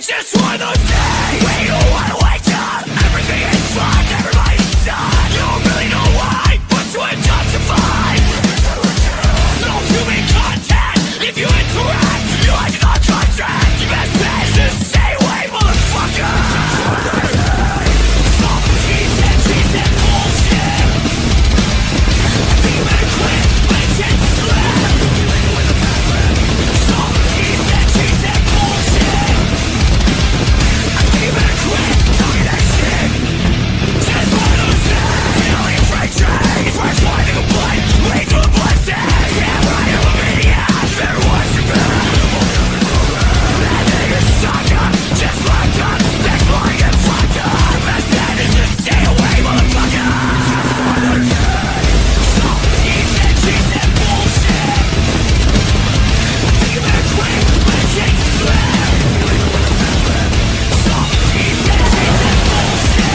just one of those days when you don't wanna wake up. Everything is fine, everybody's done. You don't really know why, but you justify. No human contact. If you interact, your life is on contract. Your best bet is to stay away, motherfucker. Stop the cheese and bullshit. I think you better quit, let it change the slap. Stop the cheese and bullshit. I think you better quit talking that shit. Just one of those days. You only afraid trade. Fresh wine to complain. Wait for the blessing. Yeah, right, I'm a maniac. Better watch your back. That nigga suck up. Just locked up. That's why I get fucked up. Best bet is to stay away, motherfucker. Stop the cheese and bullshit. I think you better quit. Let it change the slap. Stop the cheese and bullshit.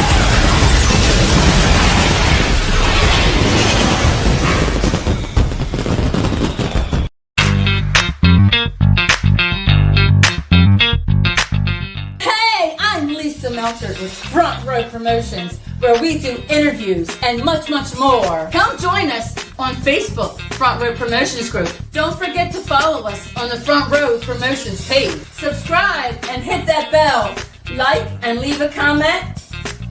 Hey, I'm Lisa Melchert with Front Row Promotions, where we do interviews and much, much more. Come join us on Facebook, Front Row Promotions Group. Don't forget to follow us on the Front Row Promotions page. Subscribe and hit that bell. Like and leave a comment.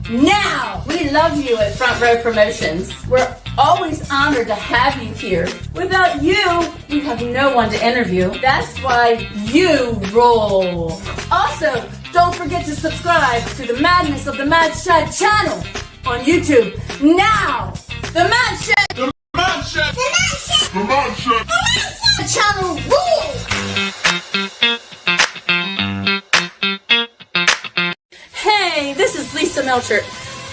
Now, we love you at Front Row Promotions. We're always honored to have you here. Without you, we have no one to interview. That's why you rule. Also, don't forget to subscribe to the Madness of the Mad Shad channel on YouTube. Now, the Mad Shad, The Mad Shad channel rules. Hey, this is Lisa Melchert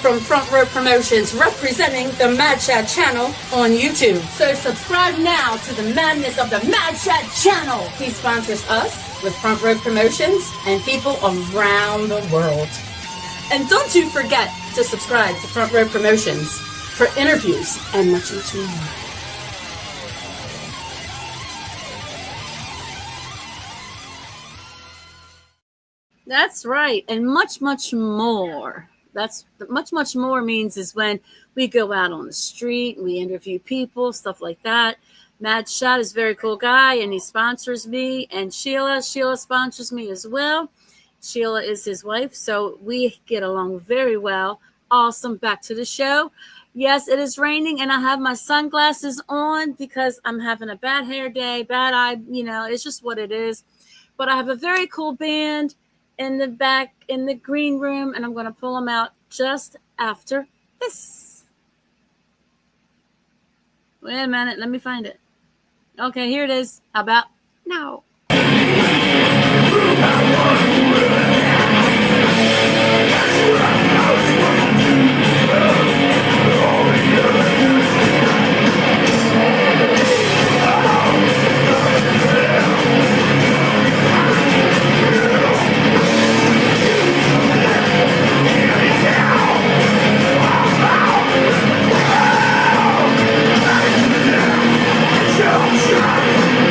from Front Row Promotions, representing the Mad Shad channel on YouTube. So subscribe now to the Madness of the Mad Shad channel. He sponsors us with Front Row Promotions and people around the world. And don't you forget to subscribe to Front Row Promotions for interviews and much, much more. That's right, and much, much more. That's much, much more means is when we go out on the street, we interview people, stuff like that. Mad Shad is a very cool guy, and he sponsors me. And Sheila sponsors me as well. Sheila is his wife, so we get along very well. Awesome. Back to the show. Yes, it is raining, and I have my sunglasses on because I'm having a bad hair day, bad eye. You know, it's just what it is. But I have a very cool band in the back in the green room, and I'm going to pull them out just after this. Wait a minute, let me find it. Okay, here it is. How about now?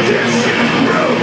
Distant road.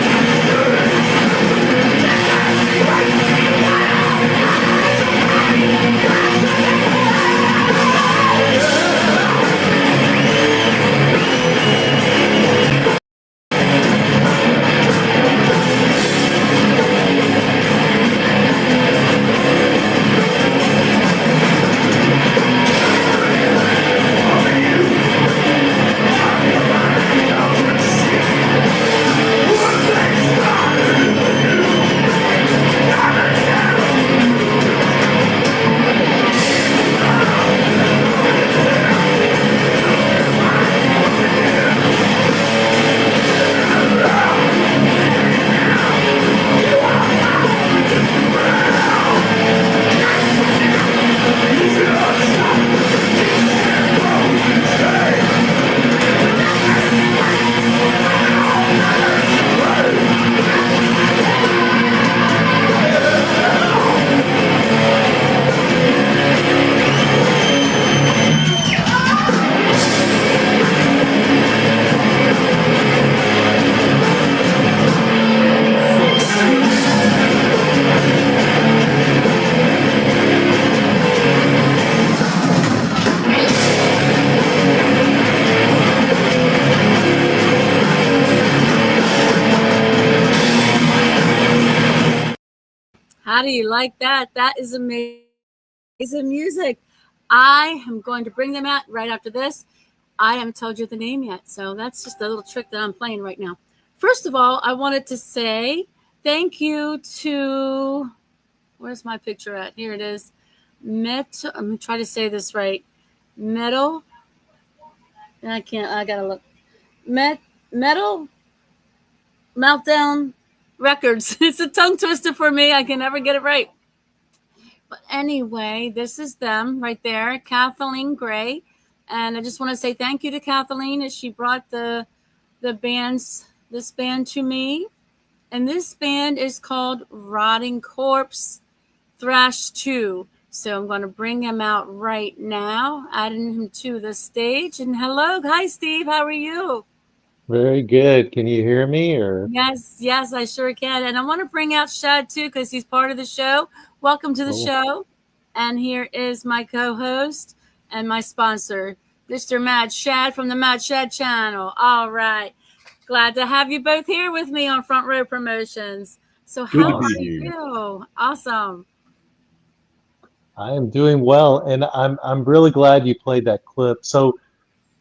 How do you like that? That is amazing music. I am going to bring them out right after this. I haven't told you the name yet, so that's just a little trick that I'm playing right now. First of all, I wanted to say thank you to, where's my picture at? Here it is. I'm going to try to say this right. Metal. I can't, I got to look. Metal Meltdown Records. It's a tongue twister for me. I can never get it right. But anyway, this is them right there, Kathleen Gray. And I just want to say thank you to Kathleen as she brought this band to me. And this band is called Rotting Corpse Thrash 2. So I'm going to bring him out right now, adding him to the stage. And hello. Hi, Steve. How are you? Very good. Can you hear me? Or Yes, I sure can. And I want to bring out Shad too because he's part of the show. Welcome to the show. And here is my co-host and my sponsor, Mr. Mad Shad from the Mad Shad channel. All right. Glad to have you both here with me on Front Row Promotions. So how are you? Awesome. I am doing well, and I'm really glad you played that clip. So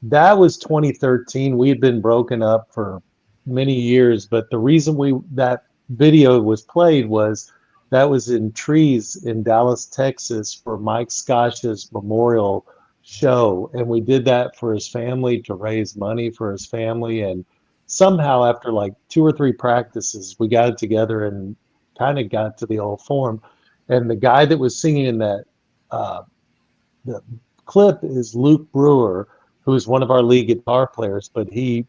that was 2013. We had been broken up for many years, but the reason that video was played was that was in trees in Dallas, Texas for Mike Scott's memorial show. And we did that for his family to raise money for his family. And somehow after like 2 or 3 practices, we got it together and kind of got to the old form. And the guy that was singing in that the clip is Luke Brewer, who is one of our lead guitar players, but he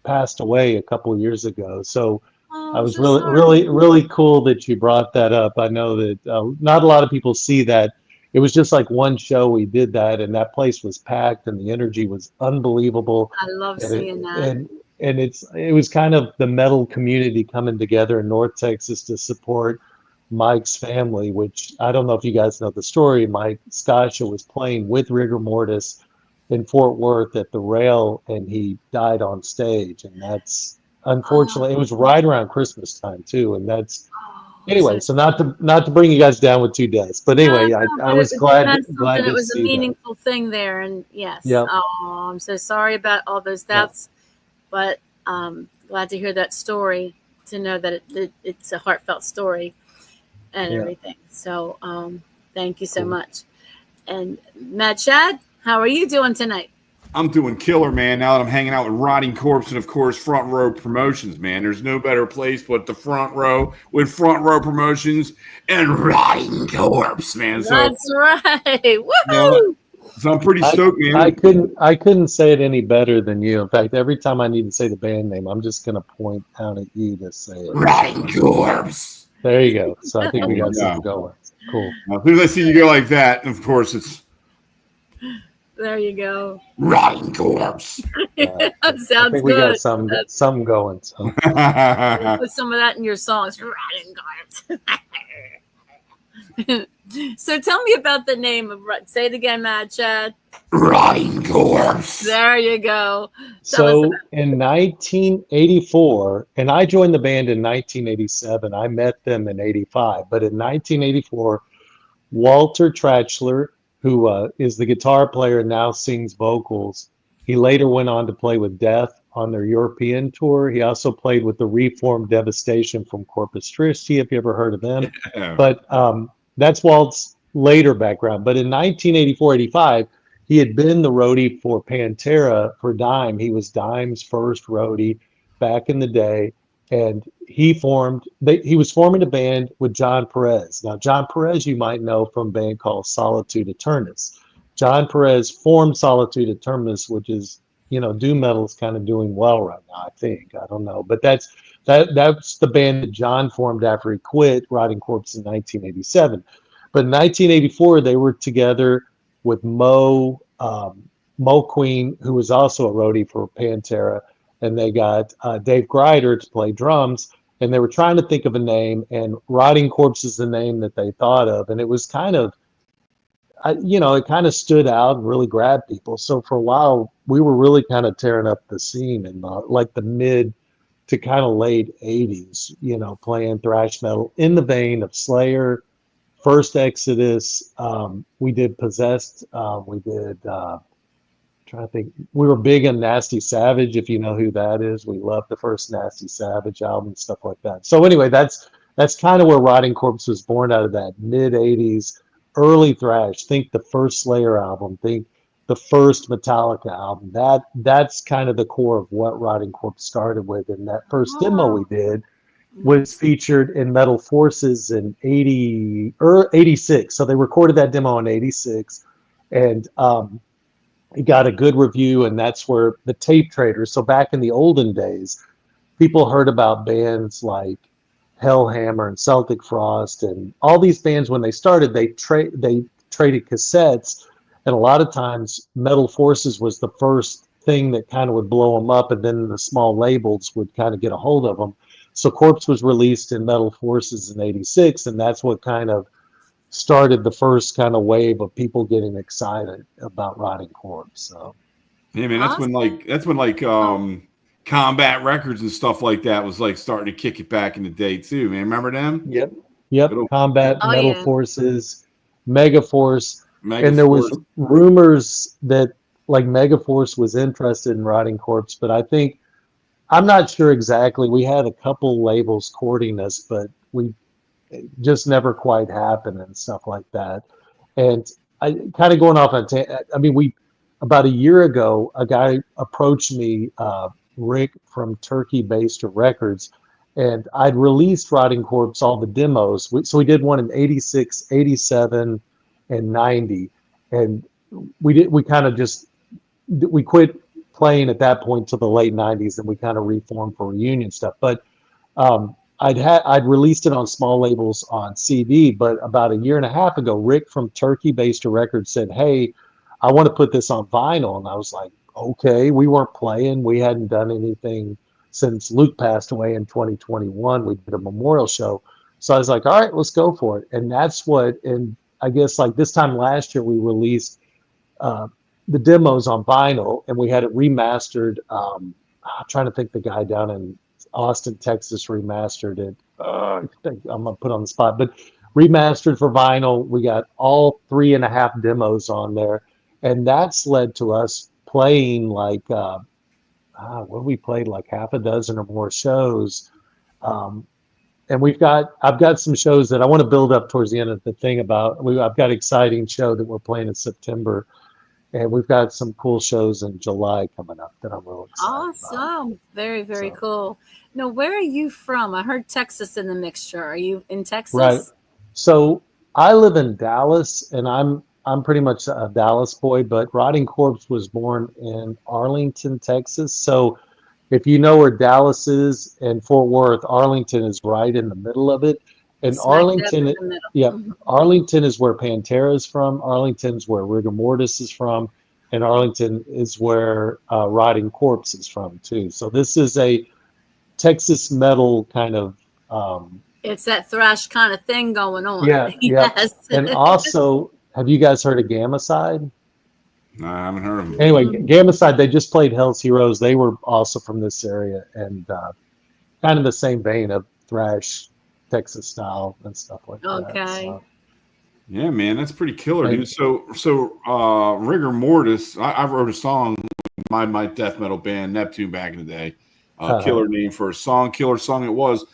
passed away a couple of years ago. So I was really cool that you brought that up. I know that not a lot of people see that. It was just like one show we did that, and that place was packed, and the energy was unbelievable. I love seeing that. And it was kind of the metal community coming together in North Texas to support Mike's family, which I don't know if you guys know the story. Mike Scotcha was playing with Rigor Mortis in Fort Worth at the Rail, and he died on stage. And that's unfortunately, it was right around Christmas time too. And that's anyway. So not to bring you guys down with 2 deaths, but anyway, I was glad to see that. It was a meaningful thing there, and yes. Yep. Oh, I'm so sorry about all those deaths, but glad to hear that story. To know that it's a heartfelt story. And everything. So thank you so much. And Mad Shad, how are you doing tonight? I'm doing killer, man. Now that I'm hanging out with Rotting Corpse and, of course, Front Row Promotions, man. There's no better place but the front row with Front Row Promotions and Rotting Corpse, man. So, that's right. Woohoo! You know, so I'm pretty stoked, man. I couldn't say it any better than you. In fact, every time I need to say the band name, I'm just going to point out at you to say it. Rotting Corpse. There you go. So I think we got something going. Cool. As soon as I see you go like that, of course, it's there you go. Rotting Corpse. That sounds I think we good. got something going. So. Put some of that in your songs. Rotting Corpse. So tell me about the name of. Say it again, Mad Chad. Rotting Corpse. There you go. So in 1984, and I joined the band in 1987. I met them in 85. But in 1984, Walter Tratchler, who is the guitar player and now sings vocals, he later went on to play with Death on their European tour. He also played with the reformed Devastation from Corpus Christi, if you ever heard of them. Yeah. But that's Walt's later background. But in 1984-85, he had been the roadie for Pantera for Dime. He was Dime's first roadie back in the day. And he was forming a band with John Perez. Now, John Perez, you might know from a band called Solitude Aeternus. John Perez formed Solitude Aeternus, which is, doom metal's kind of doing well right now, I think. I don't know. But that's the band that John formed after he quit Rotting Corpse in 1987. But in 1984, they were together with Mo Queen, who was also a roadie for Pantera, and they got Dave Greider to play drums, and they were trying to think of a name, and Rotting Corpse is the name that they thought of, and it was kind of, it kind of stood out and really grabbed people. So for a while, we were really kind of tearing up the scene in the mid to kind of late 80s, you know, playing thrash metal in the vein of Slayer, First Exodus. We did Possessed. We did, trying to think, we were big on Nasty Savage, if you know who that is. We loved the first Nasty Savage album, stuff like that. So anyway, that's kind of where Rotting Corpse was born, out of that mid 80s, early thrash. Think the first Slayer album, think the first Metallica album. That's kind of the core of what Rotting Corpse started with. And that first demo we did was featured in Metal Forces in 86. So they recorded that demo in 86, and it got a good review, and that's where the tape traders. So back in the olden days, people heard about bands like Hellhammer and Celtic Frost and all these bands. When they started, they traded cassettes, and a lot of times Metal Forces was the first thing that kind of would blow them up, and then the small labels would kind of get a hold of them. So Corpse was released in Metal Forces in 86, and that's what kind of started the first kind of wave of people getting excited about Rotting Corpse. So yeah, man, that's when like Combat Records and stuff like that was like starting to kick it back in the day too, man. Remember them? Yep. Little- Combat, Oh, Metal yeah. Forces, Megaforce, and there was Megaforce. rumors that like Megaforce was interested in Rotting Corpse, but I'm not sure exactly. We had a couple labels courting us, but it just never quite happened and stuff like that. And I kind of going off on, about a year ago, a guy approached me, Rick from Turkey Based Records, and I'd released Rotting Corpse, all the demos. So we did one in 86, 87, and 90. And we quit playing at that point till the late 90s, and we kind of reformed for reunion stuff. But I'd released it on small labels on CD, but about a year and a half ago, Rick from Turkey Based Records said, "Hey, I want to put this on vinyl." And I was like, okay. We weren't playing. We hadn't done anything since Luke passed away in 2021. We did a memorial show. So I was like, all right, let's go for it. And that's what, and I guess like this time last year, we released the demos on vinyl, and we had it remastered. I'm trying to think, the guy down in Austin, Texas remastered it. I think I'm going to put on the spot, but remastered for vinyl. We got all 3.5 demos on there. And that's led to us playing like, we played like half a dozen or more shows. And I've got some shows that I want to build up towards the end of the thing about. I've got an exciting show that we're playing in September, and we've got some cool shows in July coming up that I'm real excited about. Awesome. Very, very So. cool. Now, where are you from? I heard Texas in the mixture. Are you in Texas? Right. So I live in Dallas, and I'm pretty much a Dallas boy, but Rotting Corpse was born in Arlington, Texas. So if you know where Dallas is and Fort Worth, Arlington is right in the middle of it. And Smack dab Arlington, in the middle. yeah, Mhm. Arlington is where Pantera is from. Arlington's where Rigor Mortis is from, and Arlington is where Rotting Corpse is from too. So this is a Texas metal kind of. It's that thrash kind of thing going on. Yeah, yeah. Yes. And also, have you guys heard of Gamma Side? No, I haven't heard of them. Anyway, Gamma Side, they just played Hell's Heroes. They were also from this area, and kind of the same vein of thrash, Texas style and stuff like that. Okay. So, Yeah, man, that's pretty killer, Right. dude. So Rigor Mortis, I wrote a song with my death metal band Neptune back in the day. Killer name for a song, killer song it was.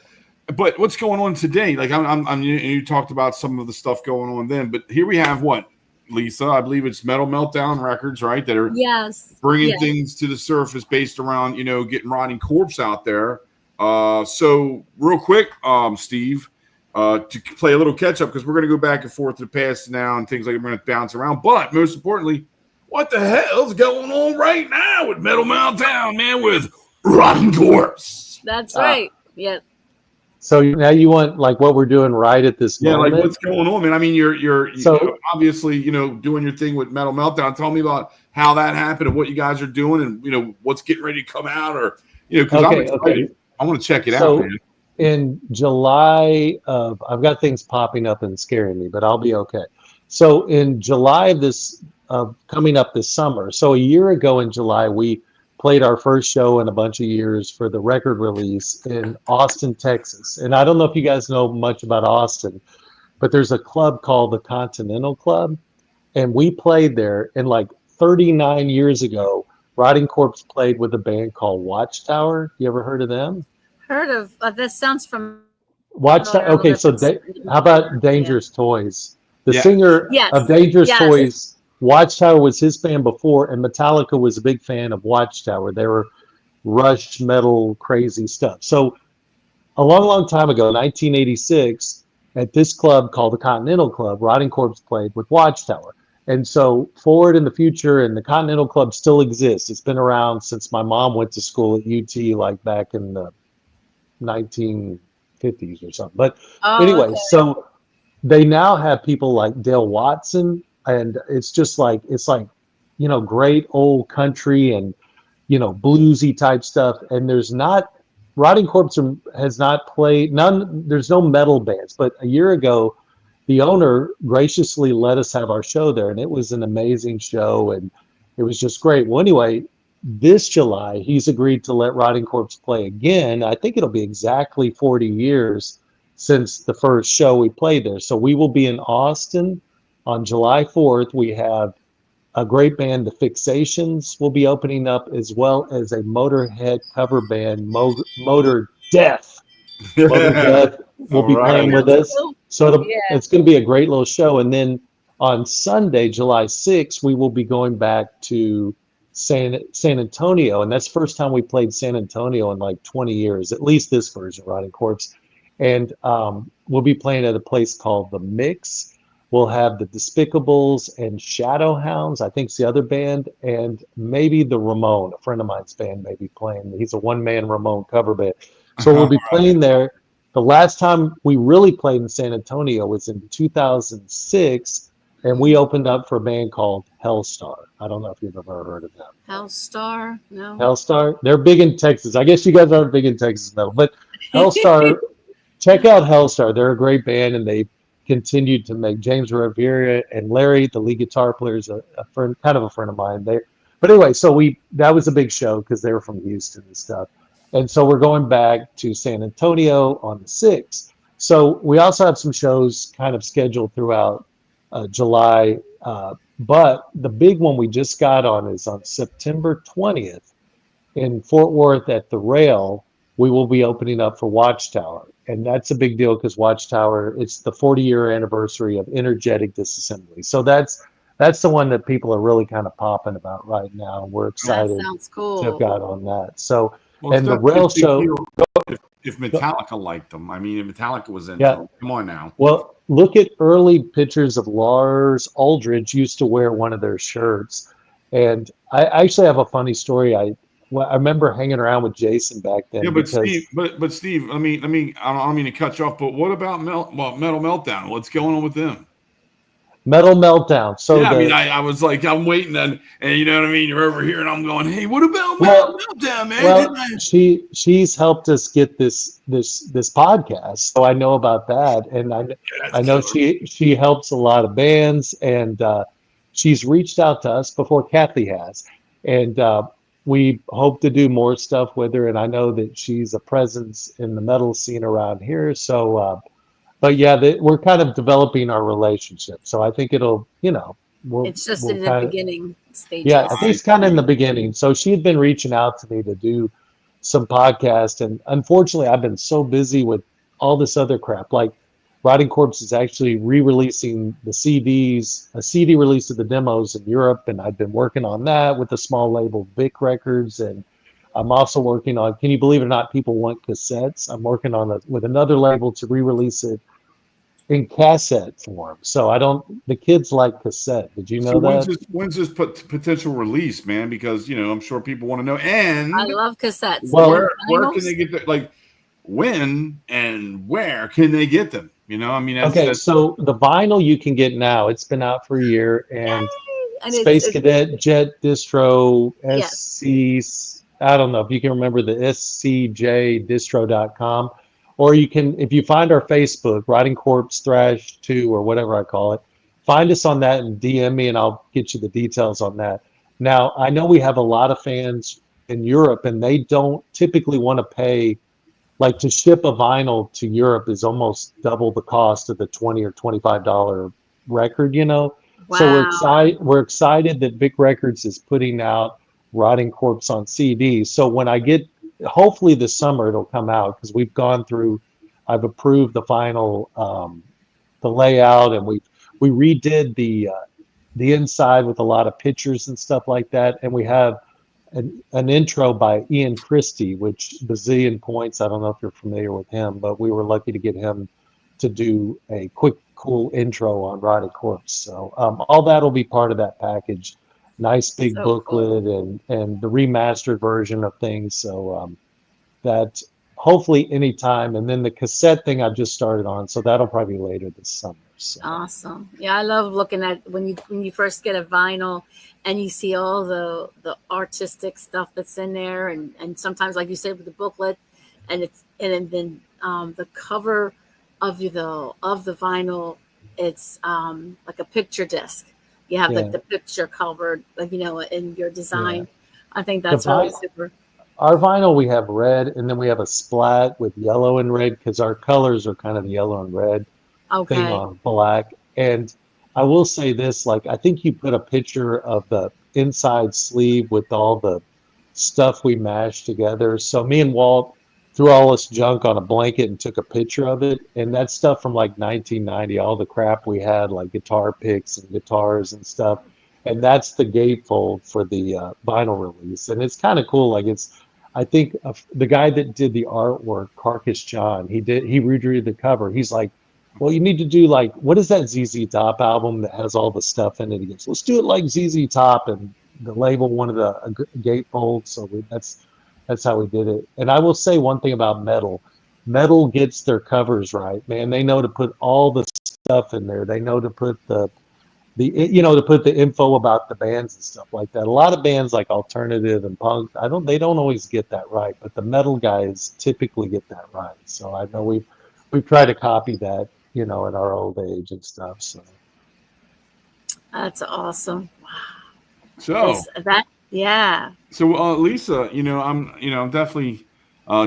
But what's going on today? Like you talked about some of the stuff going on then, but here we have what, Lisa? I believe it's Metal Meltdown Records, right? That are Yes. bringing Yes. things to the surface based around getting Rotting Corpse out there. So real quick, Steve. To play a little catch up, because we're going to go back and forth to the past now and things like we're going to bounce around. But most importantly, what the hell's going on right now with Metal Meltdown, man, with Rotting Corpse? That's right. Yes. so now you want like what we're doing right at this Yeah, moment? like what's going on, man? I mean, you're So- obviously doing your thing with Metal Meltdown. Tell me about how that happened and what you guys are doing, and what's getting ready to come out, or because I'm excited. Okay. I want to check it So- out, man. In July I've got things popping up and scaring me, but I'll be okay. So in July of coming up this summer, so a year ago in July, we played our first show in a bunch of years for the record release in Austin, Texas. And I don't know if you guys know much about Austin, but there's a club called the Continental Club, and we played there. And like 39 years ago, Rotting Corpse played with a band called Watchtower. You ever heard of them? Heard of this sounds familiar. Watchtower. I don't know Okay, if so it's- how about Dangerous Toys? The Yeah. singer Yes. of Dangerous Yes. Toys, Watchtower was his band before, and Metallica was a big fan of Watchtower. They were Rush metal crazy stuff. So a long, long time ago, 1986, at this club called the Continental Club, Rotting Corpse played with Watchtower. And so forward in the future, and the Continental Club still exists. It's been around since my mom went to school at UT, like back in the 1950s or something. But anyway, okay. so they now have people like Dale Watson, and it's just like, you know, great old country and, you know, bluesy type stuff. And there's not, Rotting Corpse has not played, there's no metal bands. But a year ago, the owner graciously let us have our show there, and it was an amazing show, and it was just great. Well, anyway, this July, he's agreed to let Rotting Corpse play again. I think it'll be exactly 40 years since the first show we played there. So we will be in Austin on July 4th. We have a great band, The Fixations, will be opening up, as well as a Motorhead cover band, Motor Death. Motor Death will be playing with us. So it's going to be a great little show. And then on Sunday, July 6th, we will be going back to San Antonio. And that's the first time we played San Antonio in like 20 years, at least this version, Rotting Corpse. And we'll be playing at a place called The Mix. We'll have the Despicables and Shadow Hounds, I think it's the other band, and maybe the Ramone, a friend of mine's band, may be playing. He's a one-man Ramone cover band. So we'll be playing there. The last time we really played in San Antonio was in 2006, and we opened up for a band called Hellstar. I don't know if you've ever heard of them. Hellstar? No. Hellstar? They're big in Texas. I guess you guys aren't big in Texas metal, but Hellstar, check out Hellstar. They're a great band, and they've continued to make. James Rivera and Larry, the lead guitar player, is a friend, kind of a friend of mine. But anyway, so that was a big show because they were from Houston and stuff. And so we're going back to San Antonio on the 6th. So we also have some shows kind of scheduled throughout July. But the big one we just got on is on September 20th in Fort Worth at the Rail. We will be opening up for Watchtower. And that's a big deal because Watchtower, it's the 40-year anniversary of Energetic Disassembly. So that's the one that people are really kind of popping about right now. We're excited That sounds cool. to have got on that. So, Well, and the that's a Rail big show. deal if Metallica liked them. I mean, if Metallica was into Yeah. them. Come on now. Well, look at early pictures of Lars Ulrich used to wear one of their shirts. And I actually have a funny story. I remember hanging around with Jason back then. Yeah, but because, Steve, but Steve, I don't mean to cut you off, but what about Metal Meltdown? What's going on with them? Metal Meltdown. So yeah, I was like, I'm waiting, and you know what I mean. You're over here, and I'm going, hey, what about Well- Meltdown, man? Well, she's helped us get this podcast, so I know about that, and I know she helps a lot of bands, and she's reached out to us before Kathy has, and we hope to do more stuff with her, and I know that she's a presence in the metal scene around here. So, but yeah, we're kind of developing our relationship, so I think it'll, It's just we'll in the kind of- beginning stages. yeah, I think it's kind of in the beginning. So she had been reaching out to me to do some podcast, and unfortunately, I've been so busy with all this other crap. Like, Rotting Corpse is actually re-releasing the CDs, a CD release of the demos in Europe, and I've been working on that with a small label, Vic Records, and I'm also working on, can you believe it or not, people want cassettes. I'm working on with another label to re-release it in cassette form. So the kids like cassette. Did you know that? When's this potential release, man? Because I'm sure people want to know. And I love cassettes. Well, where can they get the, like? When and where can they get them? That's, so the vinyl you can get now. It's been out for a year, and And Space it's- Cadet, Jet Distro, Yes. SC. I don't know if you can remember the scjdistro.com. Or you can, if you find our Facebook, Rotting Corpse Thrash 2 or whatever I call it, find us on that and DM me and I'll get you the details on that. Now, I know we have a lot of fans in Europe, and they don't typically want to pay. Like to ship a vinyl to Europe is almost double the cost of the $20 or $25 record, you know. So we're Wow. excited. We're excited that Big Records is putting out Rotting Corpse on CD. So when I get, hopefully this summer it'll come out because we've gone through. I've approved the final, the layout, and we redid the inside with a lot of pictures and stuff like that, and we have an intro by Ian Christie, which bazillion points. I don't know if you're familiar with him, but we were lucky to get him to do a quick, cool intro on Rotting Corpse. So all that will be part of that package. Nice big So booklet and the remastered version of things. So that hopefully anytime. And then the cassette thing I've just started on, so that'll probably be later this summer. So. Awesome. Yeah, I love looking at when you first get a vinyl and you see all the artistic stuff that's in there, and sometimes, like you said, with the booklet, and then the cover of the vinyl, it's like a picture disc. You have like the picture covered, like, you know, in your design. I think that's really super. Our vinyl, we have red, and then we have a splat with yellow and red because our colors are kind of the yellow and red thing on black. And I will say this, like, I think you put a picture of the inside sleeve with all the stuff we mashed together. So me and Walt threw all this junk on a blanket and took a picture of it. And that's stuff from like 1990, all the crap we had, like guitar picks and guitars and stuff. And that's the gatefold for the vinyl release. And it's kind of cool. Like I think the guy that did the artwork, Carcass John, he redrew the cover. He's like, well, you need to do like, what is that ZZ Top album that has all the stuff in it? He goes, let's do it like ZZ Top, and the label wanted a gatefold, so that's how we did it. And I will say one thing about Metal. Metal gets their covers right, man. They know to put all the stuff in there. They know to put to put the info about the bands and stuff like that. A lot of bands like alternative and punk, they don't always get that right, but the metal guys typically get that right. So I know we've tried to copy that, you know, in our old age and stuff. So that's awesome. Wow. So So Lisa, I'm definitely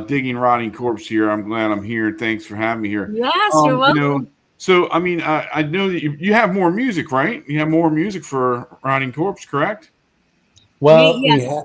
digging Rotting Corpse here. I'm glad I'm here. Thanks for having me here. Yes, you're welcome. So I mean, I know that you have more music, right? You have more music for Rotting Corpse, correct? Well, yes.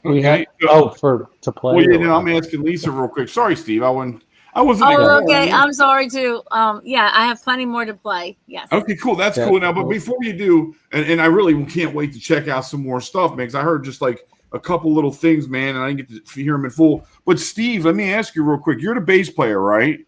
We had to play. Well, I'm asking Lisa real quick. Sorry, Steve. I wasn't. Okay. I'm sorry too. I have plenty more to play. Yes. Okay, cool. That's cool. Now, but before you do, and I really can't wait to check out some more stuff, man, because I heard just like a couple little things, man, and I didn't get to hear them in full. But Steve, let me ask you real quick. You're the bass player, right?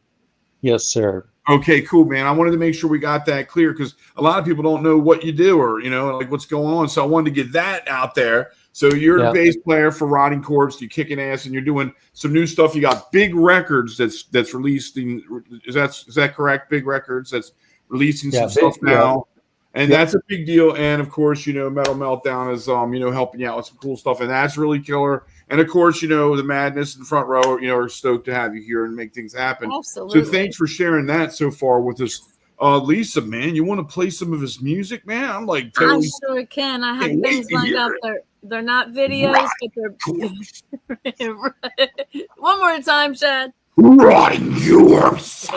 Yes, sir. Okay, cool, man. I wanted to make sure we got that clear because a lot of people don't know what you do or, like what's going on. So I wanted to get that out there. So you're the bass player for Rotting Corpse. You're kicking ass and you're doing some new stuff. You got Big Records that's releasing. Is that correct? Big Records that's releasing some stuff now. And that's a big deal. And of course, Metal Meltdown is helping you out with some cool stuff. And that's really killer. And of course, the Madness in the front row, are stoked to have you here and make things happen. Absolutely. So thanks for sharing that so far with us. Lisa, man, you want to play some of his music, man? I'm like, totally. I sure can. I have things lined up. They're not videos, but they're one more time, Shad. Rotting Corpse.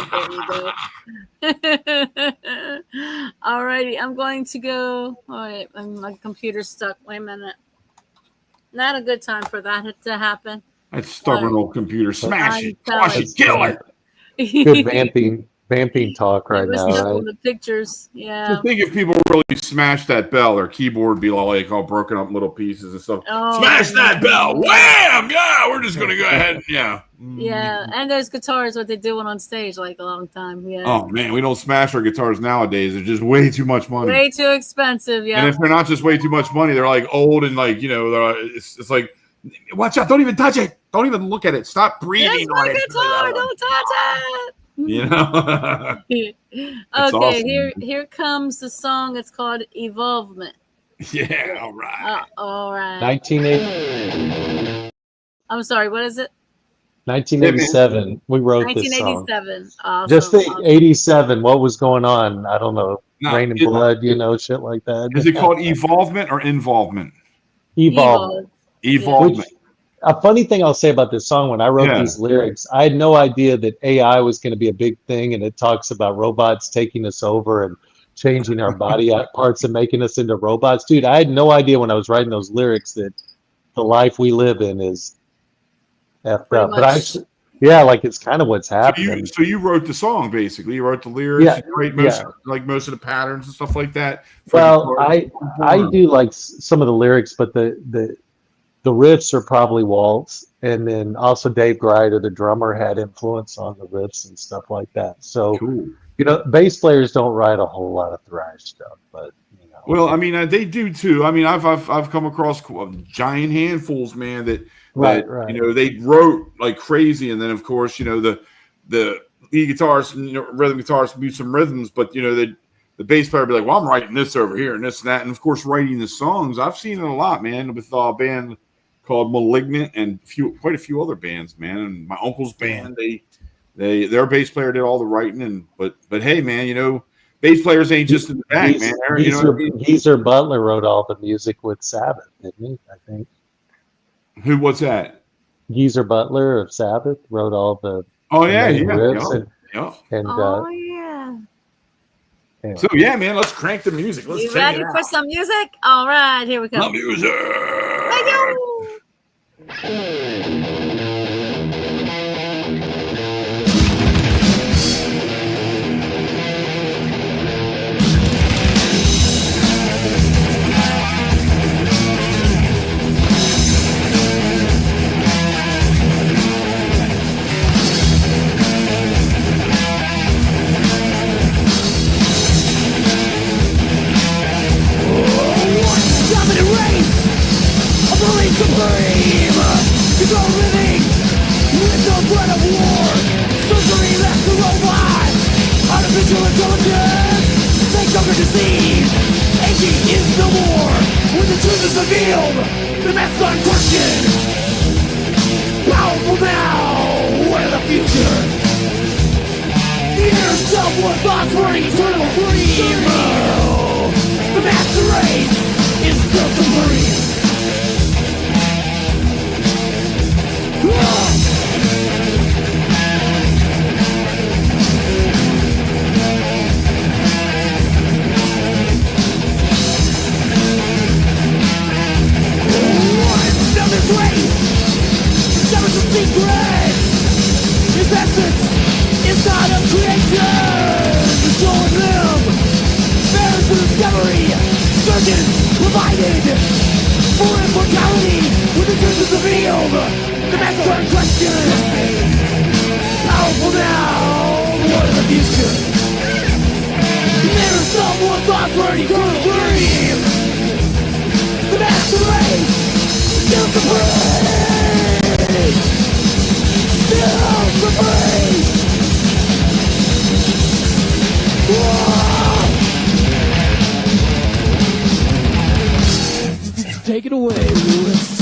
All righty, I'm going to go. All right, my computer's stuck. Wait a minute. Not a good time for that to happen. That stubborn old computer. Smash it. Squash it. Kill it. Good vamping talk right now, right? The pictures, Just think if people really smash that bell, their keyboard would be like all broken up in little pieces and stuff. Smash that bell. Wham! Yeah, we're just going to go ahead. Yeah. Yeah, and there's guitars, what they do on stage like a long time. Yeah. Oh, man, we don't smash our guitars nowadays. They're just way too much money. Way too expensive, yeah. And if they're not just way too much money, they're like old and like, it's like, watch out. Don't even touch it. Don't even look at it. Stop breathing on it. Guitar. Don't touch it. Okay, awesome. Here comes the song. It's called Evolvement. Yeah, all right. All right. 1980. I'm sorry, what is it? 1987. We wrote this song. 1987. Awesome. Just think, 87. What was going on? I don't know. Rain and Blood, shit like that. Is it called Evolvement or Involvement? Evolvement. A funny thing I'll say about this song, when I wrote Yeah. these lyrics, I had no idea that AI was going to be a big thing, and it talks about robots taking us over and changing our body parts and making us into robots. Dude, I had no idea when I was writing those lyrics that the life we live in is effed Pretty up. But I much. actually, yeah, like it's kind of what's So happening. you wrote the song basically. You wrote the lyrics. Yeah, You write yeah. most of the patterns and stuff like that. for Well, guitars. I do like some of the lyrics, but the riffs are probably Walt's, and then also Dave Grider, the drummer, had influence on the riffs and stuff like that. So, Cool. you know, bass players don't write a whole lot of thrash stuff, but you know. Well, I mean, they do too. I mean, I've come across giant handfuls, man. That Right. you know, they wrote like crazy, and then of course, you know, the lead guitarist, you know, rhythm guitarist do some rhythms, but you know, the bass player would be like, well, I'm writing this over here and this and that, and of course, writing the songs. I've seen it a lot, man, with a band called Malignant and quite a few other bands, man. And my uncle's band, their bass player did all the writing, and but hey, man, you know. Bass players ain't just in the back, man. You know what I mean? Geezer Butler wrote all the music with Sabbath, didn't he? I think. Who? What's that? Geezer Butler of Sabbath wrote all the main riffs and Oh yeah. anyway. So yeah, man, let's crank the music. Let's You check ready it for out. some music? All right, here we go. The music. Thank you. Dominant race, a belief supreme. Control living with no threat of war. Surgery left the robot. Artificial intelligence, they conquer disease. Aging is no more. When the truth is revealed, the mass unquestioned. Powerful now, what of the future? The inner self was thoughts for eternal freedom. The master race is still supreme. Now this race discovers the secret. Its essence is not of creation. The soul in them bears the discovery. Surgeons provided for immortality when the truth is revealed. The master unquestioned. Powerful now, what of the future? There is someone thought for an eternal dream. The master race still supreme. Still supreme. Whoa! Take it away, Lewis.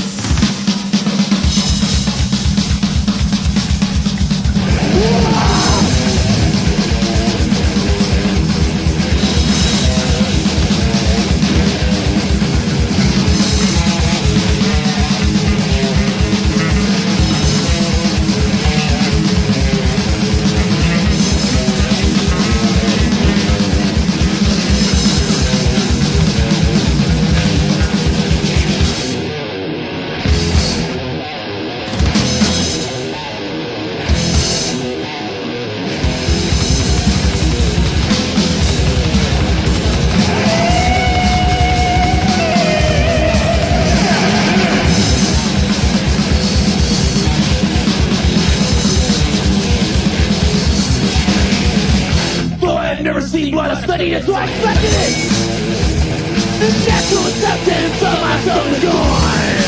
Though I've never seen blood, I studied it, so I accepted it. The natural acceptance of myself is gone.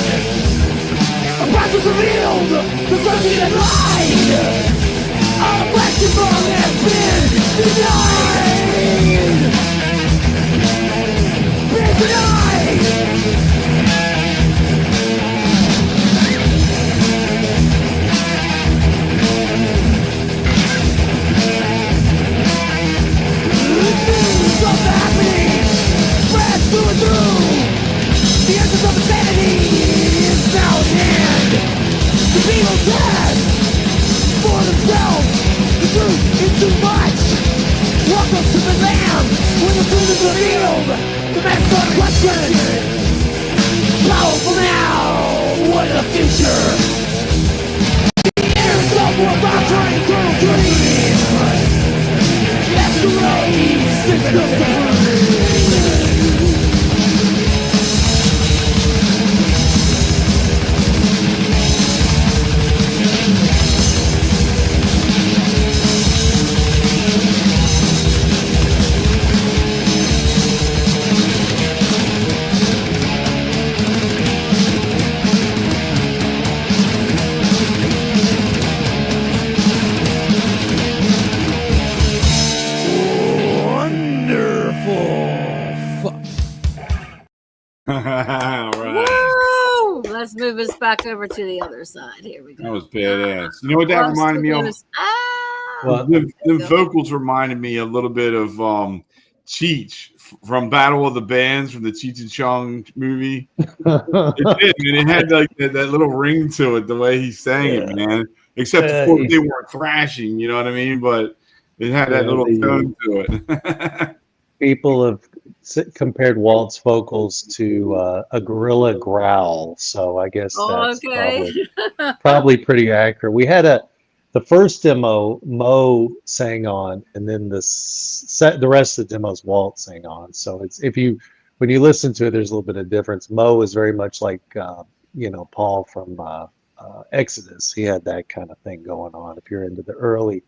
A process revealed, the certainty that lied. All the flesh and bone has been denied. Been denied. Something happening, spread through and through. The essence of insanity is now at hand. All right. Woo! Let's move us back over to the other side. Here we go. That was badass. You know what that Close reminded to me of? those- Ah! Well, The vocals reminded me a little bit of Cheech from Battle of the Bands from the Cheech and Chong movie. It did, man. It had like that little ring to it, the way he sang it, man. Except of course they weren't thrashing, you know what I mean? But it had that little tone to it. people have compared Walt's vocals to a gorilla growl, so I guess that's Okay. probably pretty accurate. We had the first demo Mo sang on, and then the rest of the demos Walt sang on. So it's when you listen to it, there's a little bit of difference. Mo is very much like Paul from Exodus. He had that kind of thing going on. If you're into the early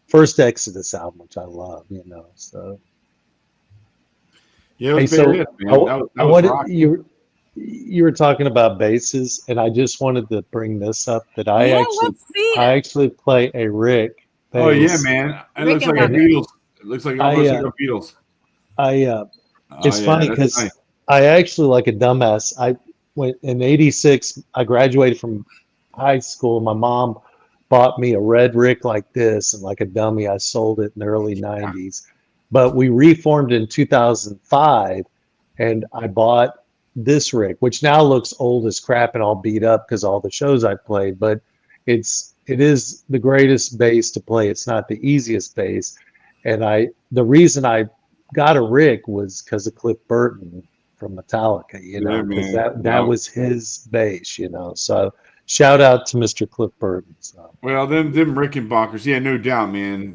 first Exodus album, which I love, so. Yeah, Hey, so you were talking about basses, and I just wanted to bring this up that I let's see it. actually play a Rick bass. Oh yeah, man! It looks like a Beatles. It looks like almost like a Beatles. It's funny because nice. I actually, like a dumbass, I went in '86. I graduated from high school. My mom bought me a red Rick like this, and like a dummy, I sold it in the early '90s. But we reformed in 2005, and I bought this Rick, which now looks old as crap and all beat up because all the shows I played. But it is the greatest bass to play. It's not the easiest bass, and the reason I got a Rick was because of Cliff Burton from Metallica, because that was his bass, So shout out to Mr. Cliff Burton. So. Well, them Rickenbackers, yeah, no doubt, man.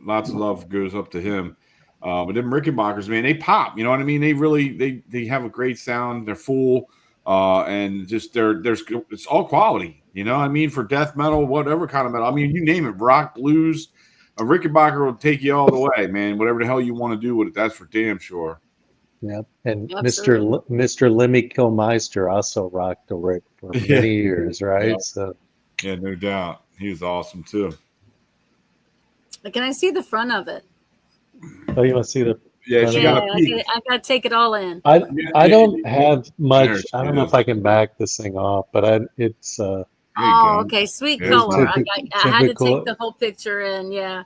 Lots of love goes up to him. But them Rickenbackers, man, they pop. You know what I mean? They really they have a great sound. They're full, and just it's all quality. You know what I mean? For death metal, whatever kind of metal. I mean, you name it, rock, blues. A Rickenbacker will take you all the way, man. Whatever the hell you want to do with it, that's for damn sure. Yeah, and Mr. Lemmy Kilmister also rocked the Rick for many years, right? Yeah. So yeah, no doubt, he was awesome too. Can I see the front of it? Oh, you want to see the? Yeah, I gotta take it all in. I don't have much. I don't know if I can back this thing off, but it's. Okay, sweet color. I had to take the whole picture in. Yeah.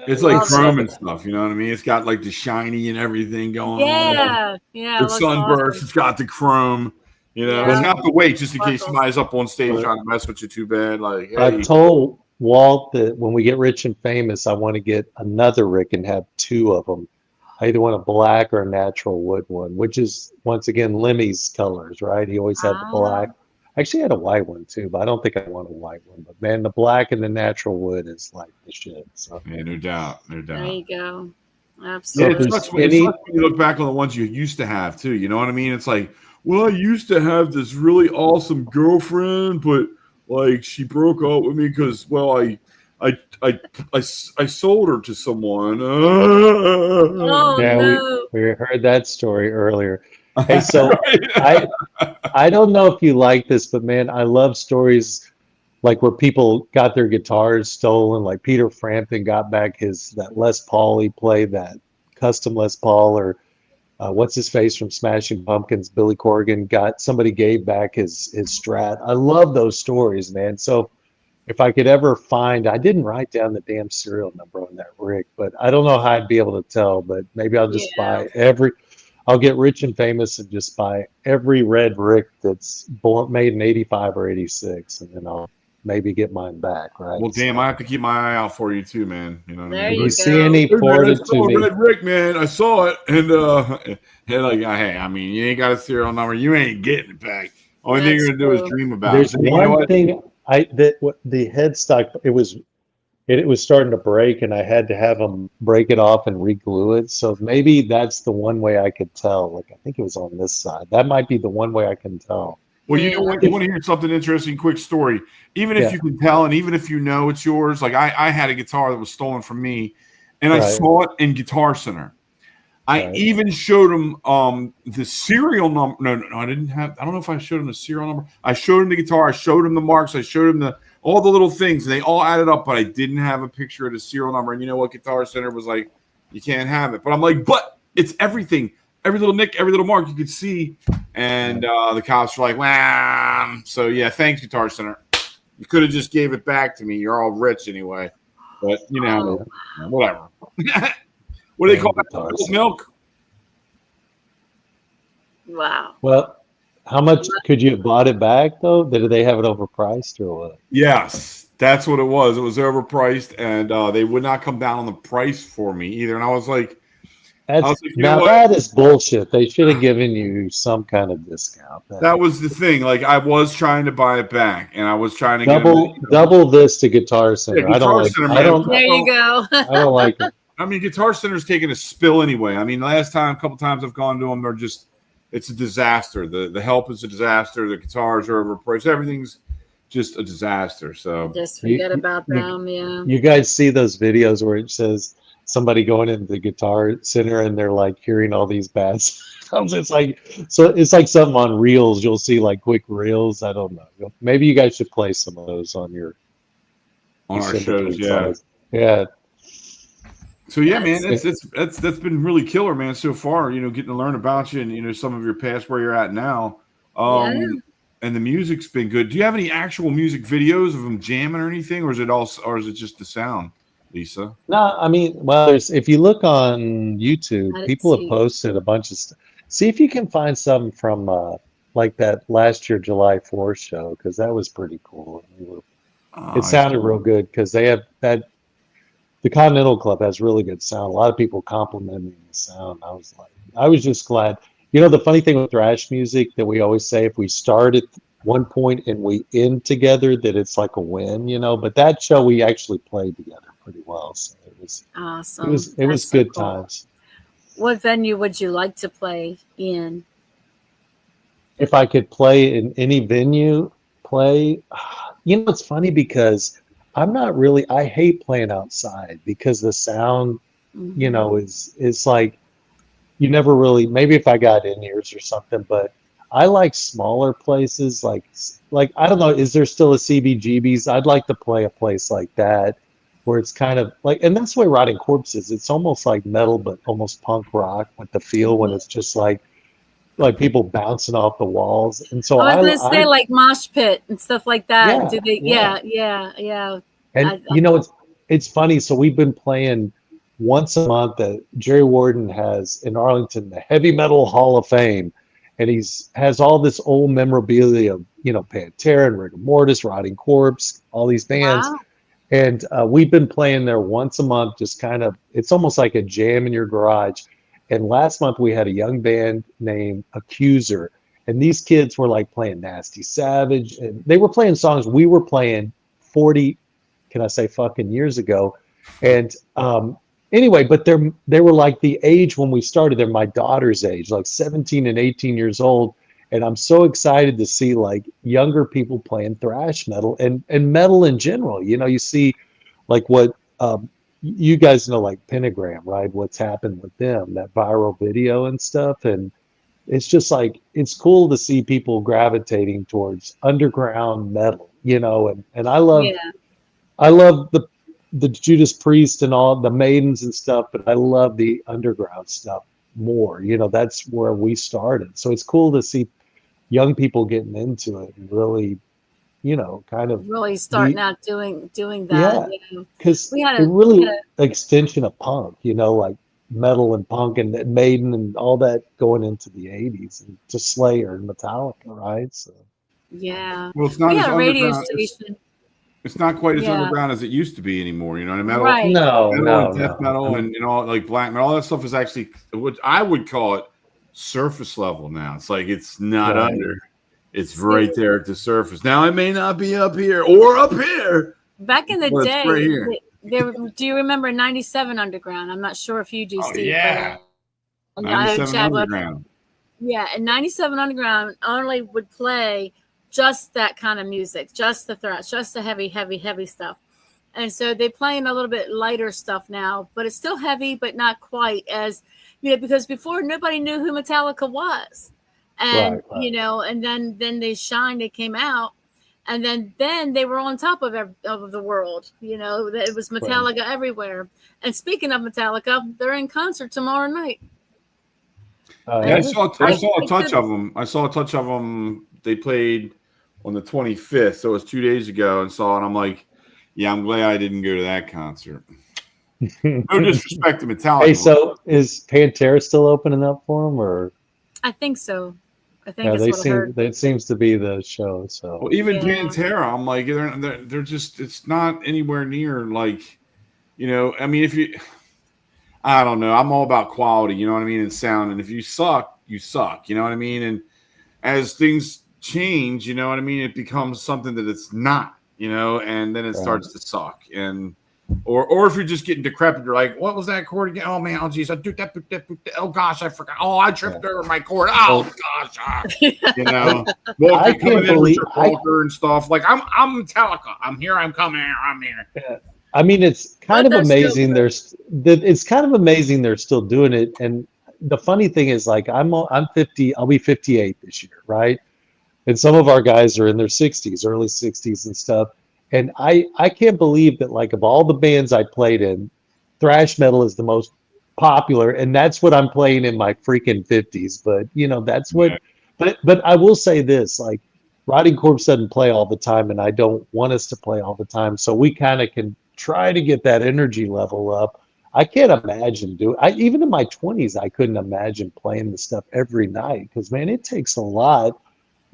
It's like chrome and stuff, you know what I mean? It's got like the shiny and everything going on. Yeah. The sunburst, It's got the chrome. It's got the weight just in case somebody's up on stage trying to mess with you too bad. Like, hey. I told Walt that when we get rich and famous, I want to get another Rick and have two of them. I either want a black or a natural wood one, which is once again Lemmy's colors, right? He always had the black. I actually had a white one too, but I don't think I want a white one. But man, the black and the natural wood is like the shit. So yeah, no doubt. There you go. Absolutely. Yeah, it's when you look back on the ones you used to have too. You know what I mean? It's like, well, I used to have this really awesome girlfriend, but like she broke up with me because, well, I sold her to someone. We heard that story earlier. Hey, so I don't know if you like this, but man, I love stories like where people got their guitars stolen. Like Peter Frampton got back that Les Paul he played, that custom Les Paul, or what's his face from Smashing Pumpkins, Billy Corgan somebody gave back his Strat. I love those stories, man. So if I could ever find, I didn't write down the damn serial number on that Rick, but I don't know how I'd be able to tell, but maybe I'll just buy I'll get rich and famous and just buy every red Rick that's made in 85 or 86, and then I'll maybe get mine back, right? Well, damn, I have to keep my eye out for you too, man. You know what I mean? You see any ported to me? Red Rick, man, I saw it, and like, hey, I mean, you ain't got a serial number, you ain't getting it back. Only thing you're gonna do is dream about it. There's one thing the headstock. It was it was starting to break, and I had to have them break it off and re-glue it. So maybe that's the one way I could tell. Like I think it was on this side. That might be the one way I can tell. Well, you know Yeah. what? You want to hear something interesting? Quick story. Even if Yeah. you can tell, and even if you know it's yours, like I had a guitar that was stolen from me, and I Right. saw it in Guitar Center. I Right. even showed him the serial number. No, I didn't have. I don't know if I showed him the serial number. I showed him the guitar. I showed him the marks. I showed him all the little things. And they all added up, but I didn't have a picture of the serial number. And you know what? Guitar Center was like, you can't have it. But I'm like, but it's everything. Every little nick, every little mark you could see. And the cops were like, wow. So yeah, thanks, Guitar Center. You could have just gave it back to me. You're all rich anyway. But you know, whatever. What do they call that? Milk? Wow. Well, how much could you have bought it back though? Did they have it overpriced or what? Yes, that's what it was. It was overpriced, and they would not come down on the price for me either. And I was like, Now that is bullshit. They should have given you some kind of discount. That was the thing. Like I was trying to buy it back, and I was trying to double this to Guitar Center. Yeah, Guitar Center, man. There you go. I don't like it. I mean, Guitar Center's taking a spill anyway. I mean, a couple times I've gone to them, they're just, it's a disaster. The help is a disaster. The guitars are overpriced. Everything's just a disaster. So just forget about them. Yeah. You guys see those videos where it says somebody going into the Guitar Center and they're like hearing all these bad sounds. It's like something on reels. You'll see like quick reels. I don't know. Maybe you guys should play some of those on our shows. Yeah. Yeah. So yeah, man, that's been really killer, man. So far, you know, getting to learn about you and you know some of your past, where you're at now, and the music's been good. Do you have any actual music videos of them jamming or anything, or is it just the sound, Lisa? No, I mean, well, if you look on YouTube, people have posted a bunch of stuff. See if you can find something from like that last year July 4th show, because that was pretty cool. It sounded real good because they have that. The Continental Club has really good sound. A lot of people complimenting the sound. I was just glad. You know, the funny thing with thrash music that we always say, if we start at one point and we end together, that it's like a win, you know. But that show we actually played together pretty well. So it was awesome. It was good times. What venue would you like to play in? If I could play in any venue, you know, it's funny because I'm not really, I hate playing outside because the sound, you know, is like, you never really, maybe if I got in-ears or something, but I like smaller places like, I don't know, is there still a CBGB's? I'd like to play a place like that where it's kind of like, and that's the way Rotting Corpse is. It's almost like metal, but almost punk rock with the feel when it's just like people bouncing off the walls. And so I was gonna say like mosh pit and stuff like that. Yeah, do they? Yeah. And you know, it's funny. So we've been playing once a month that Jerry Warden has in Arlington, the Heavy Metal Hall of Fame. And has all this old memorabilia of, you know, Pantera and Rigor Mortis, Rotting Corpse, all these bands. Wow. And we've been playing there once a month, just kind of, it's almost like a jam in your garage. And last month we had a young band named Accuser. And these kids were like playing Nasty Savage. And they were playing songs we were playing 40, can I say fucking years ago. And anyway, but they were like the age when we started. They're my daughter's age, like 17 and 18 years old. And I'm so excited to see like younger people playing thrash metal and metal in general. You know, you see like what you guys know, like Pentagram, right? What's happened with them, that viral video and stuff. And it's just like, it's cool to see people gravitating towards underground metal, you know, and I love the Judas Priest and all the Maidens and stuff, but I love the underground stuff more. You know, that's where we started. So it's cool to see young people getting into it and really, you know, kind of really starting out doing that. Yeah, because it really extension of punk, you know, like metal and punk and Maiden and all that going into the 80s and to Slayer and Metallica, right? So yeah. Well, it's not we as had a radio underground. station. It's not quite as underground as it used to be anymore. You know, metal, right? No, death metal, and you know, like black metal, all that stuff is actually what I would call it surface level now. It's like it's not under; it's right there at the surface. Now it may not be up here or up here. Back in the day, right here. Do you remember 97 Underground? I'm not sure if you do, Oh Steve. yeah, But, I know 97 Chad will. Underground. Yeah, and 97 Underground only would play just that kind of music, just the thrash, just the heavy, heavy, heavy stuff. And so they're playing a little bit lighter stuff now, but it's still heavy, but not quite as, because before nobody knew who Metallica was. And, Right. And then they shined, they came out. And then they were on top of the world, it was Metallica everywhere. And speaking of Metallica, they're in concert tomorrow night. Yeah, I saw a touch of them. I saw a touch of them. They played on the 25th, so it was 2 days ago, and I'm like, yeah, I'm glad I didn't go to that concert. No disrespect to Metallica. Hey, so is Pantera still opening up for them, or? I think so. I think Yeah, that's what I heard. that seems to be the show. So well, even Pantera, I'm like, they're just, it's not anywhere near like, I mean, if you. I don't know. I'm all about quality, you know what I mean, and sound. And if you suck, you suck, you know what I mean? And as things change, you know what I mean, it becomes something that it's not, and then it starts to suck. And or if you're just getting decrepit, you're like, what was that chord again? Oh man, oh geez, oh gosh, I forgot. Oh, I tripped over my chord. Oh gosh, well, I can't believe and stuff. Like I'm Metallica. I'm here. I'm coming. I'm here. Yeah. I mean, it's kind of amazing. It's kind of amazing they're still doing it. And the funny thing is, like, I'm 50. I'll be 58 this year, right? And some of our guys are in their 60s, early 60s, and stuff. And I can't believe that, like, of all the bands I played in, thrash metal is the most popular, and that's what I'm playing in my freaking 50s. But that's what. But I will say this, like, Rotting Corpse doesn't play all the time, and I don't want us to play all the time. So we kind of can try to get that energy level up. I can't imagine even in my 20s, I couldn't imagine playing this stuff every night because, man, it takes a lot.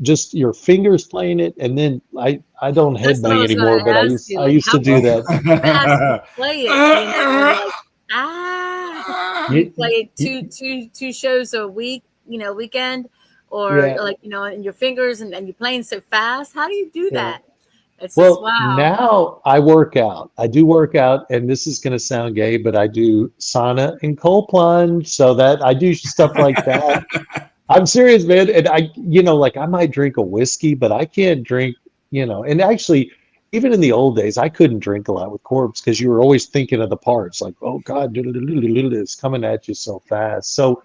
Just your fingers playing it, and then I don't headbang anymore, but I used to do that. Play it, you play two shows a week, weekend, or and your fingers, and you're playing so fast. How do you do that? It's now I work out. I do work out, and this is going to sound gay, but I do sauna and cold plunge, so that I do stuff like that. I'm serious, man. And I might drink a whiskey, but I can't drink, and actually, even in the old days, I couldn't drink a lot with Corpse because you were always thinking of the parts, like, oh God, it's coming at you so fast. So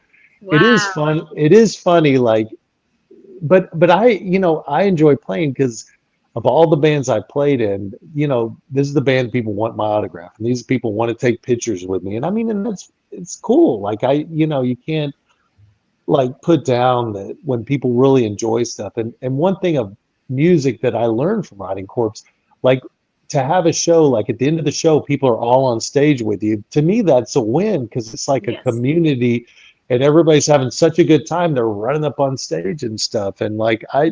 it is fun. It is funny, like, but I enjoy playing because of all the bands I played in, this is the band people want my autograph, and these people want to take pictures with me. And I mean, and it's cool. Like you can't like put down that when people really enjoy stuff. And one thing of music that I learned from Rotting Corpse, like to have a show, like at the end of the show, people are all on stage with you. To me, that's a win because it's like a community. And everybody's having such a good time. They're running up on stage and stuff. And like, I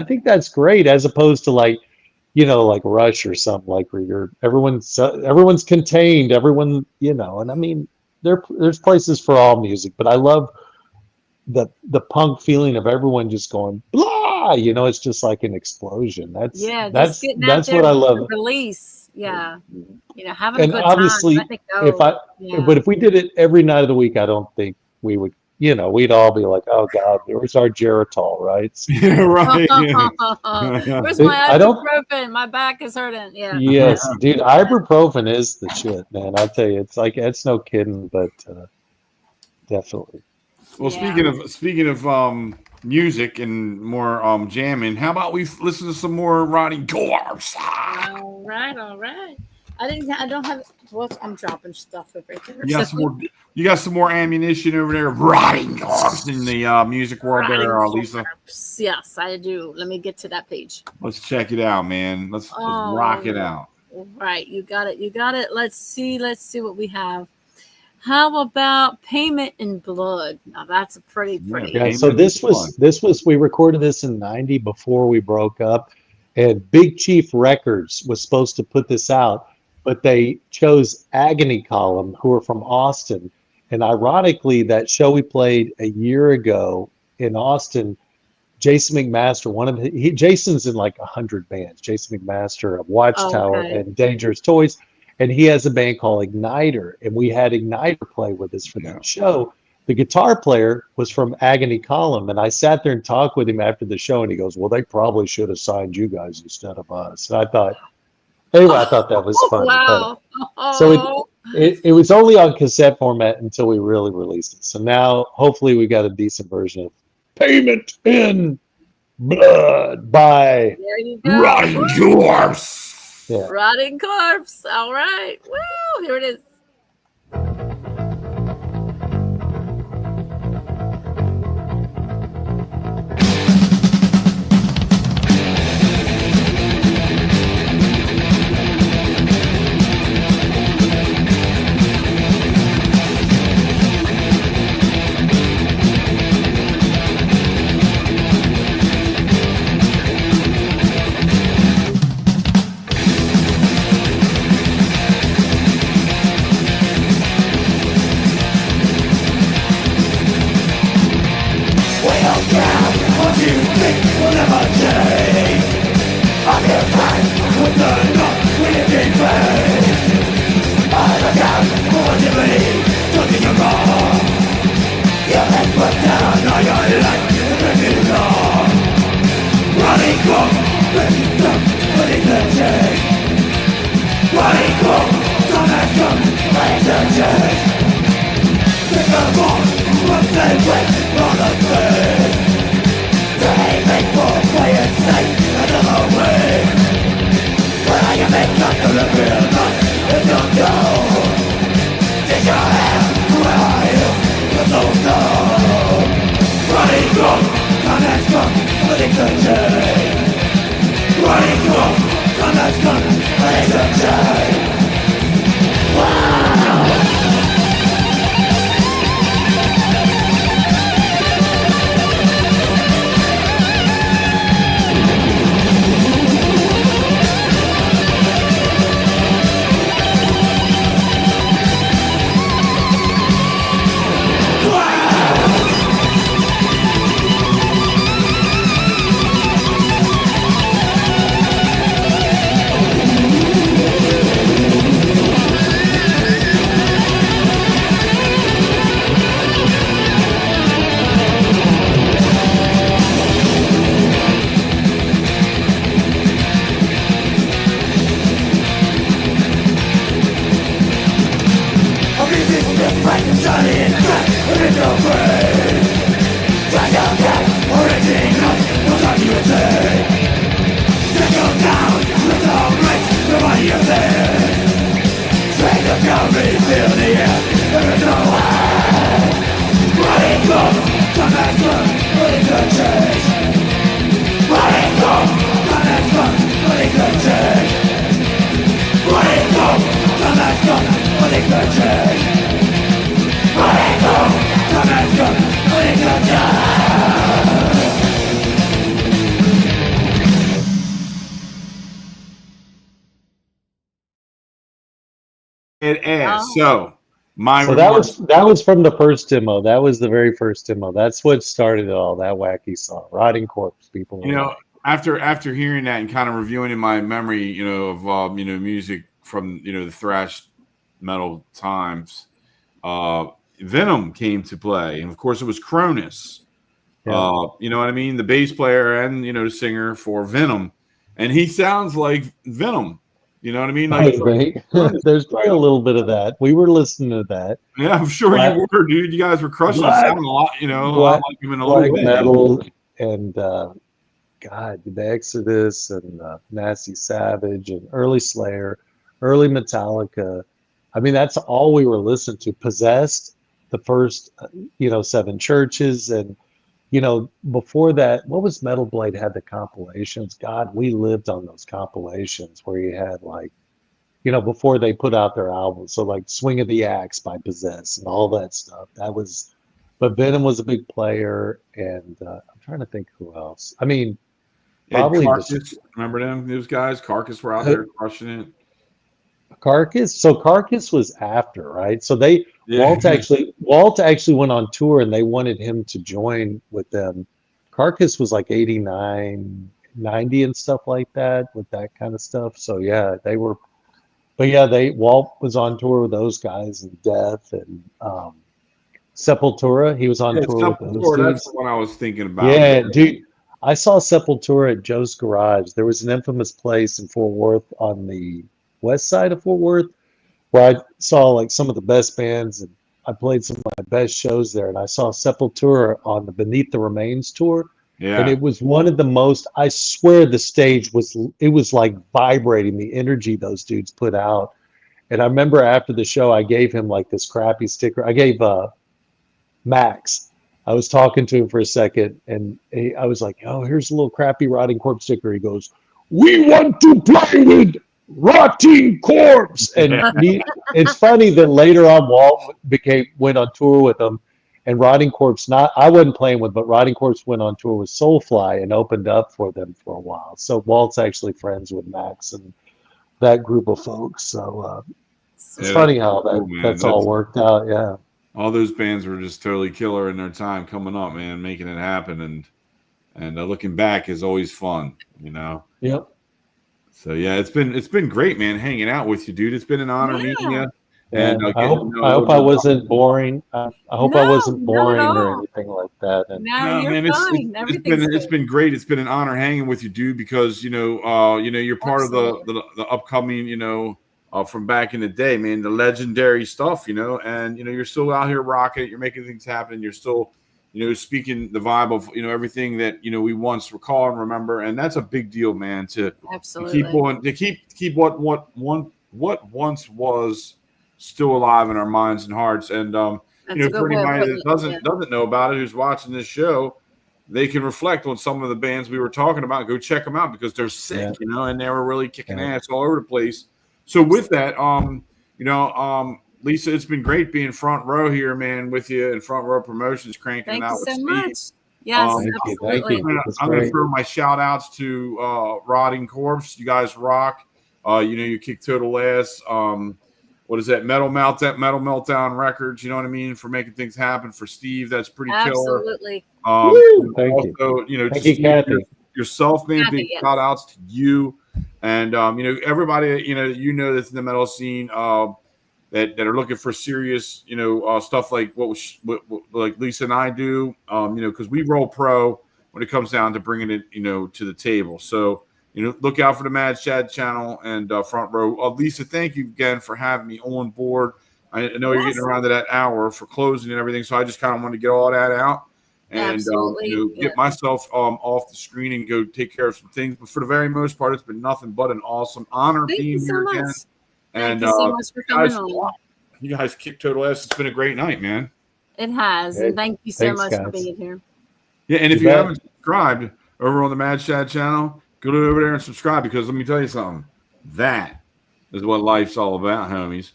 think that's great as opposed to like, like Rush or something, like where everyone's contained, everyone, and I mean, there's places for all music, but I love the punk feeling of everyone just going, blah, it's just like an explosion. That's what I love. Release. Yeah. Having and a good obviously time. But if we did it every night of the week, I don't think we would, we'd all be like, oh God, where's our Geritol, right? Right. Where's my ibuprofen? My back is hurting. Yeah. Yes, dude, ibuprofen is the shit, man. I'll tell you, it's no kidding, but definitely. Well, speaking of music and more jamming, how about we listen to some more Rotting Corpse? All right. I don't have. Well, I'm dropping stuff over here. You got some more ammunition over there, Rotting Corpse in the music world there, Lisa. Yes, I do. Let me get to that page. Let's check it out, man. Let's rock it out. All right, you got it. Let's see what we have. How about Payment in Blood? Now that's a pretty. Yeah. So this was we recorded this in '90 before we broke up, and Big Chief Records was supposed to put this out, but they chose Agony Column, who are from Austin. And ironically, that show we played a year ago in Austin, Jason McMaster, Jason's in like 100 bands. Jason McMaster of Watchtower and Dangerous Toys. and he has a band called Igniter, and we had Igniter play with us for that show. The guitar player was from Agony Column, and I sat there and talked with him after the show, and he goes, "Well, they probably should have signed you guys instead of us." And I thought, anyway, I thought that was funny. Wow. But, so it was only on cassette format until we really released it. So now, hopefully, we got a decent version of "Payment in Blood" by There you go. Rotting Corpse. yeah. Rotting Corpse. All right. Woo, here it is. So that was from the first demo. That was the very first demo. That's what started it all. That wacky song, "Rotting Corpse." People, after hearing that and kind of reviewing in my memory, of music from the thrash metal times, Venom came to play, and of course it was Cronus. Yeah. You know what I mean? The bass player and the singer for Venom, and he sounds like Venom. You know what I mean? Like, there's probably a little bit of that. We were listening to that. Yeah, I'm sure you were, dude. You guys were crushing it. Sounding a lot, a lot like him in a little bit. Metal and God, the Exodus and Nasty Savage and early Slayer, early Metallica. I mean, that's all we were listening to. Possessed, the first, 7 Churches, and before that, what was Metal Blade had the compilations? God, we lived on those compilations where you had before they put out their albums. So like Swing of the Axe by Possess and all that stuff. But Venom was a big player, and I'm trying to think who else. I mean, probably Carcass. Remember them? Those guys, Carcass were out there crushing it. Carcass. So Carcass was after, right? So Walt actually went on tour, and they wanted him to join with them. Carcass was like 89, 90 and stuff like that, with that kind of stuff. So yeah, they were but yeah, Walt was on tour with those guys and Death and Sepultura. He was on Yeah, tour with those Sepultura, that's the dudes. one I was thinking about. Yeah, dude. I saw Sepultura at Joe's Garage. There was an infamous place in Fort Worth on the west side of Fort Worth where I saw like some of the best bands and I played some of my best shows there. And I saw Sepultura on the Beneath the Remains tour. And Yeah. it was one of the most, I swear the stage it was like vibrating, the energy those dudes put out. And I remember after the show, I gave him like this crappy sticker. I gave Max. I was talking to him for a second, and I was like, "Oh, here's a little crappy Rotting Corpse sticker." He goes, "We want to play with Rotting Corpse," and it's funny that later on Walt went on tour with them, and Rotting Corpse. Not I wasn't playing with, but Rotting Corpse went on tour with Soulfly and opened up for them for a while. So Walt's actually friends with Max and that group of folks. So it's Yeah, funny how cool, man. that's all worked out. Yeah. All those bands were just totally killer in their time coming up, man, making it happen, and looking back is always fun, you know. Yep. So yeah, it's been great, man, hanging out with you, dude. It's been an honor meeting you. Yeah, And I getting hope to know I a hope little I bit about wasn't boring. I hope I No, wasn't not at boring or all. anything like that. And No, No, you're man, fine. Everything's it's good. been great. It's been an honor hanging with you, dude, because you're part of Absolutely. the upcoming, from back in the day, man, the legendary stuff, and you're still out here rocking it. You're making things happen. You're still, speaking the vibe of everything that we once recall and remember, and that's a big deal, man. To keep Absolutely. on to keep what once was still alive in our minds and hearts, and That's a good for way of anybody putting that it. Yeah. doesn't know about it, who's watching this show, they can reflect on some of the bands we were talking about. Go check them out because they're sick, yeah, and they were really kicking yeah. ass all over the place. So with that, Lisa, it's been great being front row here, man, with you and Front Row Promotions cranking it Thank out you with so Steve. much. Yes, Thank you, thank absolutely. you. That's I'm gonna great. throw my shout outs to Rotting Corpse. You guys rock. You kick total ass. What is that? Metal Meltdown Records. You know what I mean? For making things happen for Steve. That's pretty killer. Absolutely. Woo! Thank you. Also, to Thank you, Steve, Kathy. yourself, man, big Kathy, yes. shout outs to you. And everybody, that's in the metal scene, that are looking for serious, stuff like what like Lisa and I do, because we roll pro when it comes down to bringing it, to the table. So, look out for the Mad Shad channel and Front Row. Lisa, thank you again for having me on board. I know you're Yes. getting around to that hour for closing and everything, so I just kind of wanted to get all that out and Absolutely. get myself off the screen and go take care of some things. But for the very most part, it's been nothing but an awesome honor Thank being you so here much. again. Thank And you so much for coming guys, on. you guys kick total ass. It's been a great night, man. It has. Hey, And thank you so thanks, much for guys. being here. Yeah, and if You you bet. haven't subscribed over on the Mad Shad channel, go over there and subscribe because let me tell you something. That is what life's all about, homies.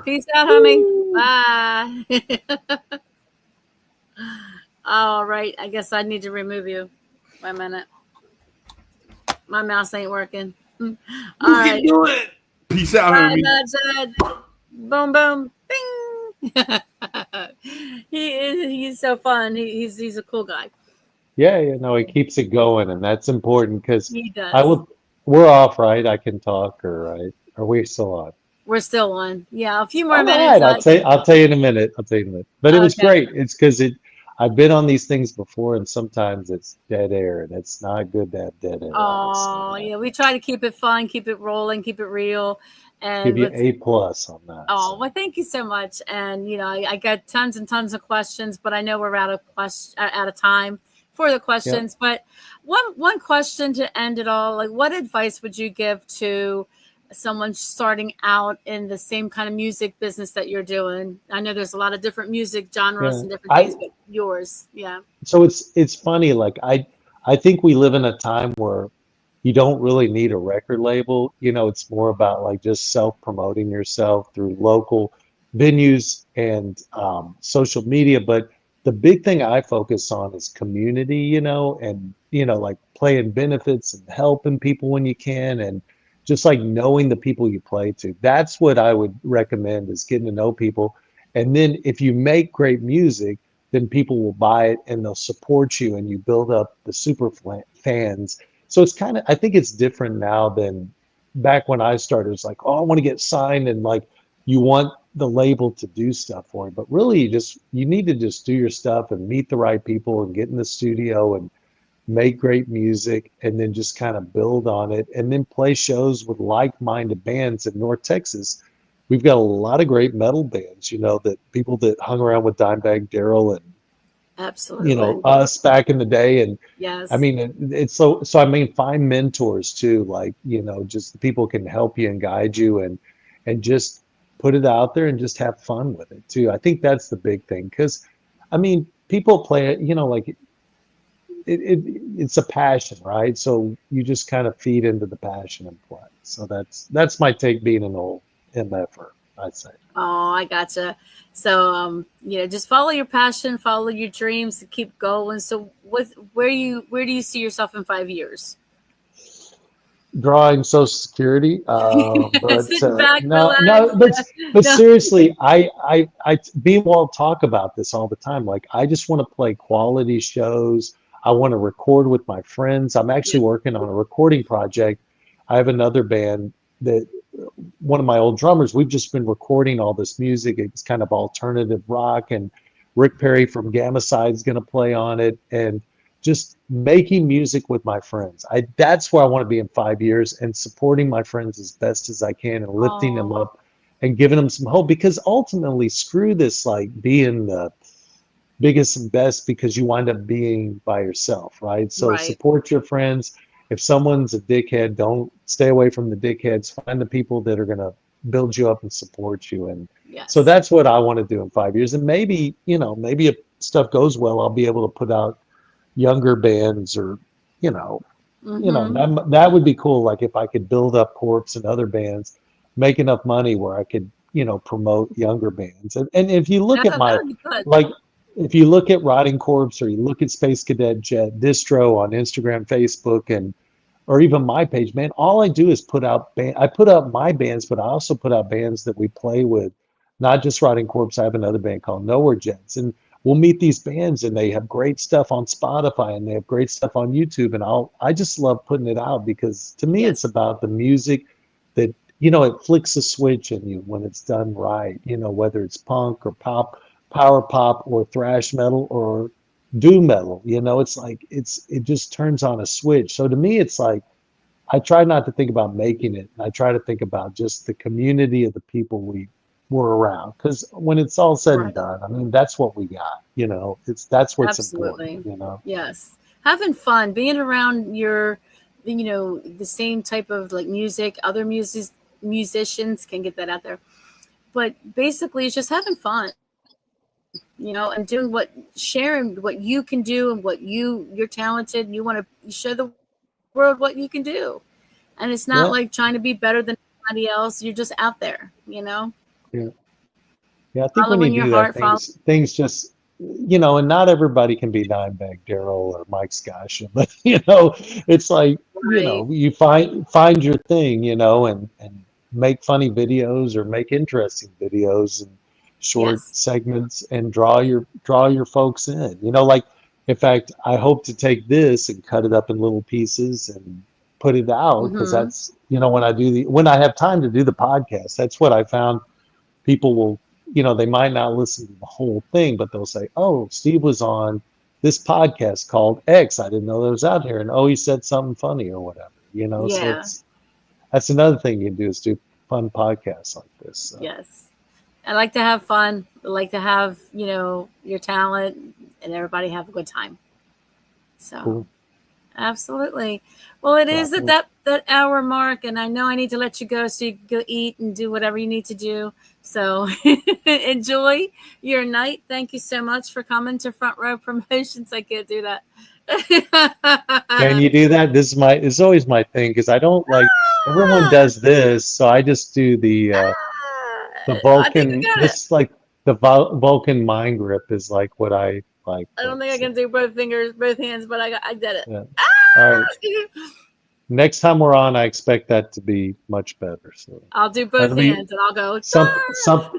Peace out, homie. Bye. All right. I guess I need to remove you. Wait a minute. My mouse ain't working. All right. Do it. Peace out, Bye, homies. Mad Shad. Boom, boom, bing. He's so fun. He's a cool guy. Yeah, he keeps it going, and that's important because He does. we're off, right? I can talk, or right? Are we still on? We're still on. Yeah, a few more All minutes. right, I'll tell you in a minute. But it was Okay. great. It's because I've been on these things before, and sometimes it's dead air, and it's not good to have dead air. Oh, yeah. We try to keep it fun, keep it rolling, keep it real. And Give you A+ on that. oh, well, thank you so much. And I got tons and tons of questions, but I know we're out of time for the questions. But one question to end it all, like, what advice would you give to someone starting out in the same kind of music business that you're doing? I know there's a lot of different music genres and different things, but yours, yeah. So it's funny. Like I think we live in a time where you don't really need a record label. It's more about like just self-promoting yourself through local venues and social media. But the big thing I focus on is community, and like playing benefits and helping people when you can, and just like knowing the people you play to. That's what I would recommend, is getting to know people. And then if you make great music, then people will buy it and they'll support you, and you build up the super fans. So it's I think it's different now than back when I started, it's like, oh, I want to get signed, and like you want the label to do stuff for you, but really you need to just do your stuff and meet the right people and get in the studio and make great music, and then just kind of build on it, and then play shows with like-minded bands in North Texas. We've got a lot of great metal bands, that people that hung around with Dimebag Darrell and, Absolutely. us back in the day. And Yes. I mean, it's so I mean, find mentors too, like, just people can help you and guide you, and just put it out there and just have fun with it too. I think that's the big thing, because I mean, people play it, like it's a passion, right? So you just kind of feed into the passion and play. So that's my take, being an old MFer, I'd say. Oh, I gotcha. So, just follow your passion, follow your dreams, and keep going. So, where do you see yourself in 5 years? Drawing Social Security, but Sit back, no, relax. but No. seriously, me and Walt talk about this all the time. Like, I just want to play quality shows. I want to record with my friends. I'm actually Yes. working on a recording project. I have another band that one of my old drummers, we've just been recording all this music. It's kind of alternative rock, and Rick Perry from Gamma Side is going to play on it, and just making music with my friends. That's where I want to be in 5 years, and supporting my friends as best as I can, and lifting them Oh, up and giving them some hope, because ultimately, screw this, like being the biggest and best, because you wind up being by yourself, right? So right. support your friends. If someone's a dickhead, don't stay away from the dickheads. Find the people that are going to build you up and support you. And Yes. so that's what I want to do in 5 years. And maybe, maybe if stuff goes well, I'll be able to put out younger bands, or, Mhm. that would be cool. Like if I could build up Corpse and other bands, make enough money where I could, promote younger bands. And if you look at That my, would be good. like, if you look at Rotting Corpse, or you look at Space Cadet Jet Distro on Instagram, Facebook, and or even my page, man, all I do is I put out my bands, but I also put out bands that we play with, not just Rotting Corpse. I have another band called Nowhere Jets, and we'll meet these bands, and they have great stuff on Spotify, and they have great stuff on YouTube, and I just love putting it out, because to me it's Yes. about the music that, it flicks a switch in you when it's done right, whether it's punk or pop, power pop, or thrash metal, or doom metal. It's like it just turns on a switch. So to me, it's like I try not to think about making it. I try to think about just the community of the people we were around, because when it's all said and Right. done, I mean, that's what we got. That's what's Absolutely. important. Yes. Having fun, being around the same type of like music, other musicians can get that out there. But basically, it's just having fun, and sharing what you can do, and you're talented. You want to show the world what you can do. And it's not Yeah, like trying to be better than anybody else. You're just out there, yeah, yeah. I think when you following your do that, heart, things just, and not everybody can be Dimebag Darrell or Mike Scotch, but it's like, right. you find your thing, and make funny videos, or make interesting videos and short Yes. segments, and draw your folks in. Like, in fact, I hope to take this and cut it up in little pieces and put it out, because Mm-hmm. that's, when I have time to do the podcast, that's what I found. People will, they might not listen to the whole thing, but they'll say, oh, Steve was on this podcast called X. I didn't know that was out here. And oh, he said something funny or whatever, so Yeah. that's another thing you can do, is do fun podcasts like this. So. Yes. I like to have fun. I like to have, your talent, and everybody have a good time. So Cool. absolutely. Well, it is at Cool. that hour mark, and I know I need to let you go so you can go eat and do whatever you need to do. So enjoy your night. Thank you so much for coming to Front Row Promotions. I can't do that. Can you do that? It's always my thing, because I don't like, everyone does this, so I just do the I think I Vulcan. got it. This is like the Vulcan mind grip is like what I like. I don't think I So, can do both hands, but I did it. yeah. All right. Next time we're on, I expect that to be much better. So I'll do both that'll be hands, and I'll go.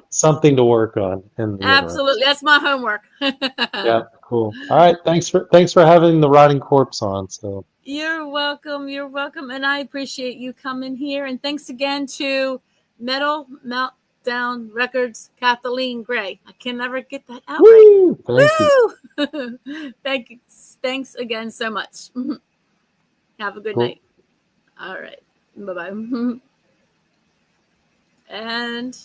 something to work on in the interim. Absolutely, that's my homework. Yeah, cool. All right, thanks for having the Rotting Corpse on. So You're welcome. You're welcome. And I appreciate you coming here. And thanks again to Metal Meltdown Records, Kathleen Gray. I can never get that out right. Woo! Thank you. Woo! Thanks again so much. Have a good Cool. night. All right. Bye-bye. And